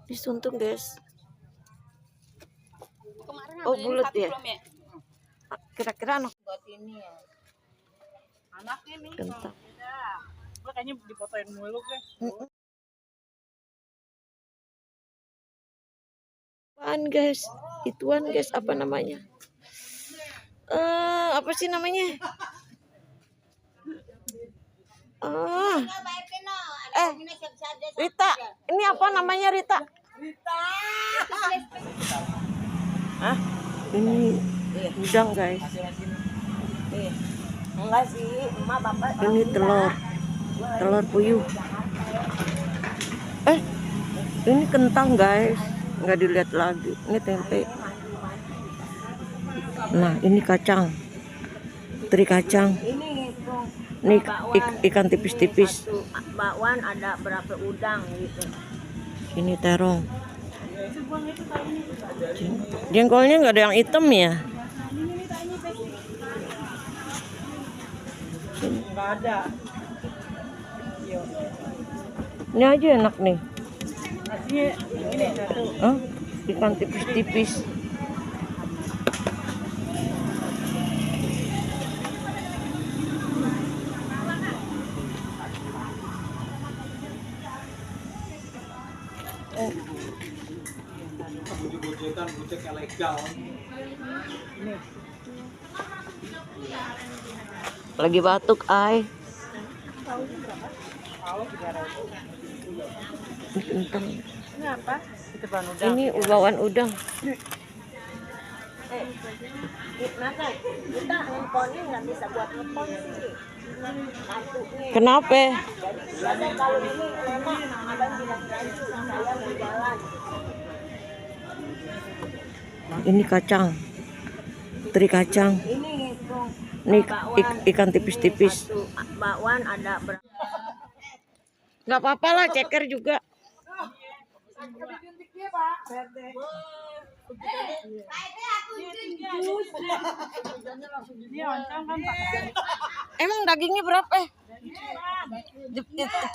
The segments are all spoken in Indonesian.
Ini suntung guys. Oh bulat ya. Kira-kira anak buat ini ya. Anak ini kentang. Gue kayaknya dipotoin mulu guys. Apaan guys? Ituan guys, apa namanya? Apa sih namanya? Rita, ini apa namanya Rita? Hah? Ini udang guys. Enggak sih, emak bapak. Ini telur puyuh. Ini kentang guys, nggak dilihat lagi. Ini tempe. Nah, ini kacang, teri kacang. Ini ikan tipis-tipis. Bakwan ada berapa udang gitu. Ini terong. Jengkolnya nggak ada yang hitam ya? Nggak ada. Ini aja enak nih. Nasinya ini satu. Ikan tipis-tipis. Gojek legal. Lagi batuk ay. Kentang. Ini apa? Itu bahan udang. Ini bawaan udang. Masa kita handphonenya nggak bisa buat telepon sih. Kenapa? Jadi kalau ini enak, abang bilang ganti, saya mau jalan. Ini kacang, teri kacang. Ini ikan tipis-tipis. Bakwan ada berapa? Nggak apa-apa lah, ceker juga. Emang dagingnya berapa?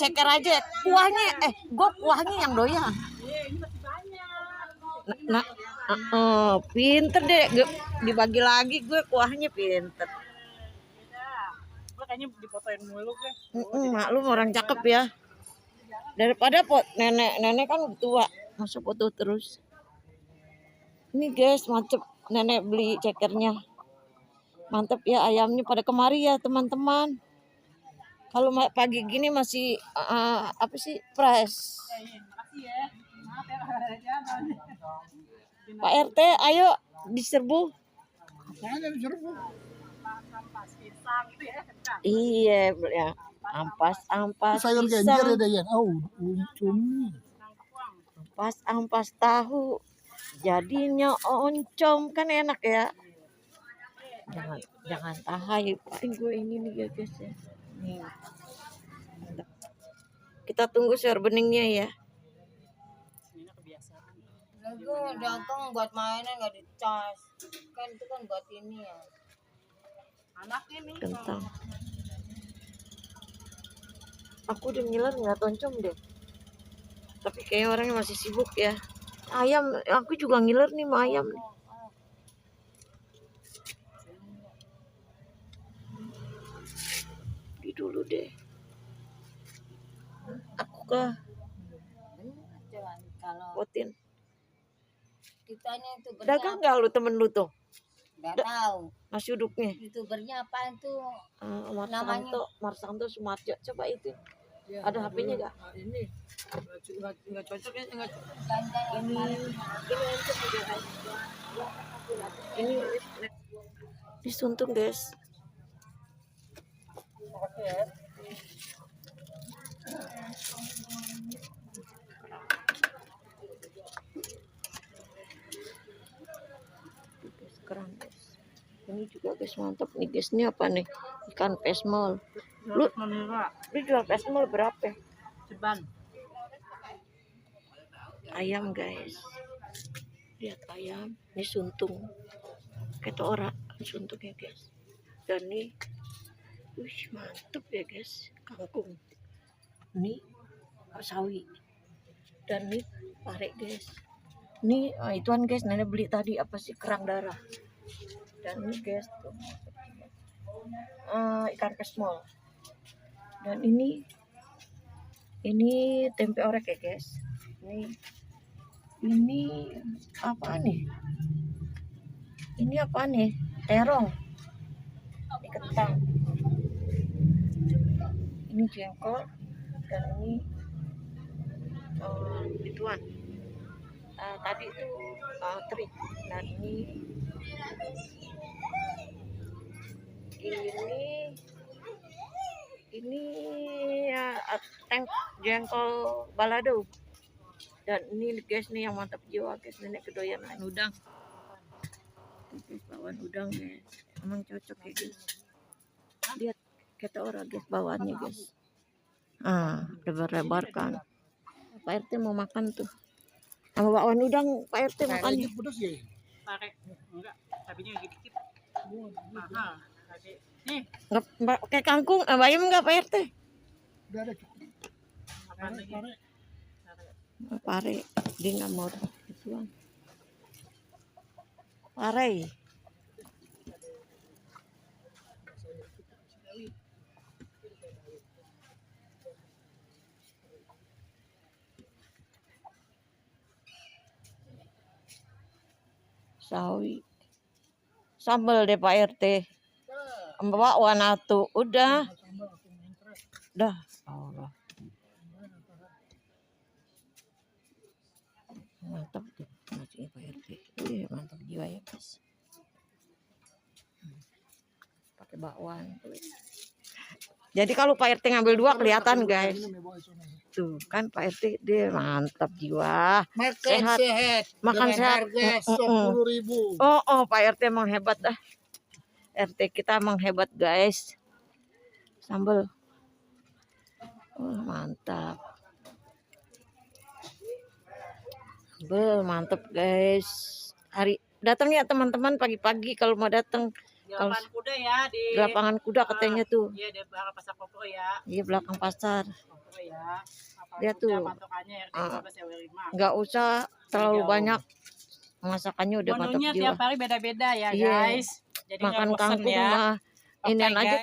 Ceker aja. Kuahnya, gue kuahnya yang doyan. Pinter deh, dibagi lagi gue kuahnya pinter. Gue kayaknya dipotoin mulu guys. Maklum orang cakep ya. Daripada nenek kan tua, masa foto terus. Ini guys, mantep, nenek beli cekernya. Mantep ya, ayamnya pada kemari ya teman-teman. Kalau pagi gini masih apa sih, fresh. Makasih ya. Maaf ya. Pak RT, ayo diserbu. Apanya diserbu? Ampas pisang gitu ya. Iya, ya. Ampas sayur pisang. genjer ada ya. Cumi. Ampas tahu. Jadinya oncom, kan enak ya. Jangan tahai. Penting gue ini nih ya guys ya. Nih. Kita tunggu sayur beningnya ya. Ini kebiasaan. Gue dagang buat mainan nggak dicas. Kan itu kan buat ini ya. Anak ini. Kentang. Aku udah ngiler nggak oncom deh. Tapi kayaknya orangnya masih sibuk ya. Ayam, aku juga ngiler nih sama ayam. Di dulu deh. Aku Kalau potin. ditanya itu Dagang nggak lu temen lu tuh? nggak tahu. Nasi uduknya. Youtubernya apaan tuh? Marsanto Sumarjo. Coba itu. Ya, ada HP-nya nggak? Ini nggak cocok ya, nggak. Ini suntung guys. Keren guys. Ini juga guys, mantap nih guys. Ini apa nih? Ikan pesmol. Lu jual pesmol berapa? Ceban. Ayam guys. Lihat ayam. Ini suntung. Ketora suntungnya guys. Dan nih, mantep ya guys. Kangkung. Ini sawi. Dan nih pare guys. Ini ituan guys, nenek beli tadi apa sih, kerang darah. Dan ini guys tuh ikan kesmol. Dan ini tempe orek ya guys. Ini apa nih? Ini apa nih? Terong. Ini kentang. Ini jengkol. Dan ini ituan. Tadi itu teri. Dan ini ya jengkol balado. Dan ini guys nih yang mantap jiwa guys, nenek kedoyan udang. Guys, bawaan udang guys, emang cocok ya guys. Lihat kata orang guys bawaannya guys. Lebar-lebar kan. Pak RT mau makan tuh. Sama bawaan udang Pak RT makannya. Pedas ya? Pakai enggak, cabenya dikit. Mahal. Nih, Nggak kayak kangkung, bayam enggak Pak RT? Udah ada cukup. apaan lagi? Pare, dia nggak mau ituan. Pare. Sawi. Sambal deh Pak RT. Bawa warna tuh, udah. Allah. Mantap tuh nasinya Pak RT. Mantap jiwa ya guys. Pakai bakwan. Jadi kalau Pak RT ngambil 2 kelihatan guys. Tuh kan Pak RT dia mantap jiwa. Makan sehat. Makan dengan sehat. Harga 10.000. Oh Pak RT emang hebat dah. RT kita emang hebat guys. Sambal. Mantap. Mantap guys. Hari datang ya teman-teman pagi-pagi kalau mau datang. Di lapangan kuda ya di Lapangan kuda katanya tuh. Iya, di belakang pasar Kopro ya. Iya belakang pasar. Kopro ya. Dia tuh. Patokannya RT 15 RW 5. Nggak usah terlalu banyak. Masakannya udah mantap Menunya jiwa. tiap hari beda-beda ya Iya. guys. Jadi Makan nggak bosan kangkung ya. mah ini Oke, aja